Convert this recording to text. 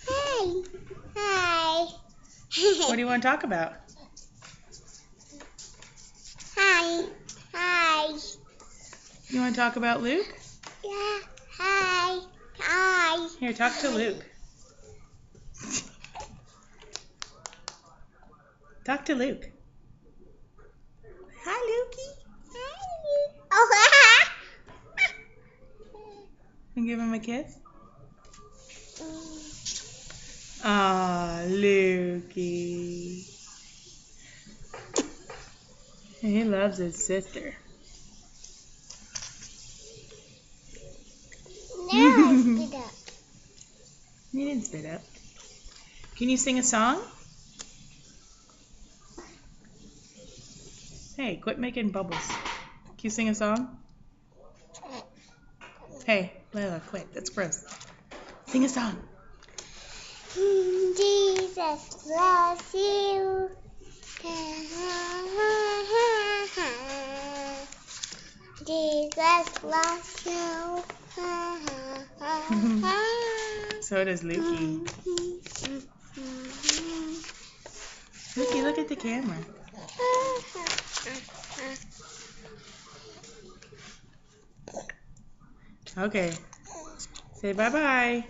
Hi. Hi. What do you want to talk about? Hi. Hi. You want to talk about Luke? Yeah. Hi. Hi. Here, talk to Luke. Talk to Luke. Hi, Lukey. Oh. And give him a kiss. Aw, Lukey. He loves his sister. No, spit up. He didn't spit up. Can you sing a song? Hey, quit making bubbles. Can you sing a song? Hey, Layla, quit. That's gross. Sing a song. Jesus loves you. Jesus loves you. So does Lukey. Lukey, look at the camera. Okay. Say bye-bye.